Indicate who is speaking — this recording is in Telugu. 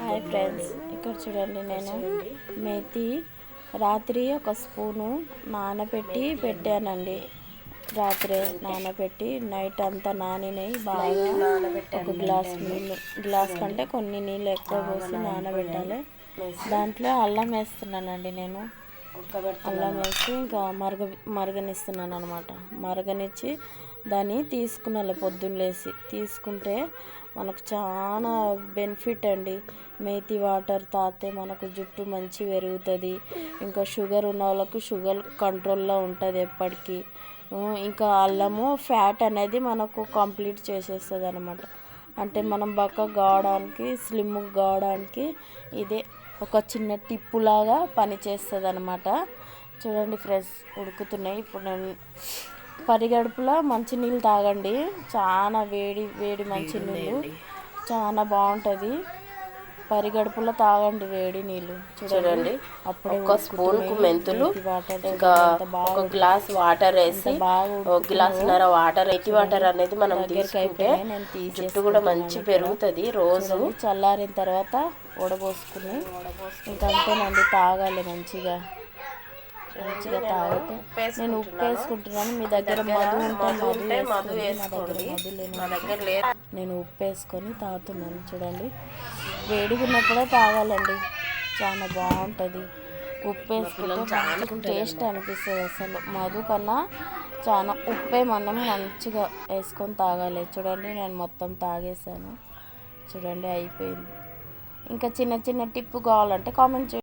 Speaker 1: హాయ్ ఫ్రెండ్స్, ఇక్కడ చూడండి నేను మేతి రాత్రి ఒక స్పూను నానబెట్టి పెట్టానండి. రాత్రి నానబెట్టి నైట్ అంతా నానినాయి బాగా. ఒక గ్లాస్ కంటే కొన్ని నీళ్ళు ఎక్కువ పోసి నానబెట్టాలి. దాంట్లో అల్లం వేస్తున్నానండి నేను. అల్లం వేసి ఇంకా మరగనిస్తున్నాను అనమాట. మరగనిచ్చి దాన్ని తీసుకున్నాలి. పొద్దున్న లేసి తీసుకుంటే మనకు చాలా బెనిఫిట్ అండి. మేతి వాటర్ తాగితే మనకు జుట్టు మంచి పెరుగుతుంది. ఇంకా షుగర్ ఉన్న వాళ్ళకు షుగర్ కంట్రోల్లో ఉంటుంది ఎప్పటికీ. ఇంకా అల్లము ఫ్యాట్ అనేది మనకు కంప్లీట్ చేసేస్తుంది అనమాట. అంటే మనం బక్కగా కావడానికి, స్లిమ్ కావడానికి ఇదే ఒక చిన్న టిప్పులాగా పనిచేస్తుంది అనమాట. చూడండి ఫ్రెండ్స్, ఉడుకుతున్నాయి. ఇప్పుడు నేను పరిగడుపులో మంచినీళ్ళు తాగండి. చాలా వేడి మంచినీళ్ళు చాలా బాగుంటుంది. పరిగడుపులో తాగండి వేడి నీళ్ళు. చూడండి, అప్పుడే
Speaker 2: ఒక స్పూన్కు మెంతులు, ఇంకా ఒక గ్లాస్ వాటర్ వేసి, ఒక గ్లాసున్నర వాటర్, ఎట్టి వాటర్ అనేది మనం తీసుకుంటే జుట్టు కూడా మంచి పెరుగుతుంది. రోజు
Speaker 1: చల్లారిన తర్వాత వడబోసుకుని ఇంకా అంతేనండి, తాగాలి మంచిగా తాగితే. నేను ఉప్పు వేసుకుంటున్నాను. మీ దగ్గర మధు ఉంటే మధు వేసుకోండి. నా దగ్గర లేదు. నేను ఉప్పు వేసుకొని తాగుతున్నాను. చూడండి, వేడిగా ఉన్నప్పుడే తాగాలండి, చాలా బాగుంటుంది. ఉప్పు వేసుకుంటే చాలా టేస్ట్ అనిపిస్తుంది. అసలు మధు కన్నా చాలా ఉప్పే మనం మంచిగా వేసుకొని తాగాలి. చూడండి, నేను మొత్తం తాగేసాను. చూడండి, అయిపోయింది. ఇంకా చిన్న టిప్పు కావాలంటే కామెంట్ చేయండి.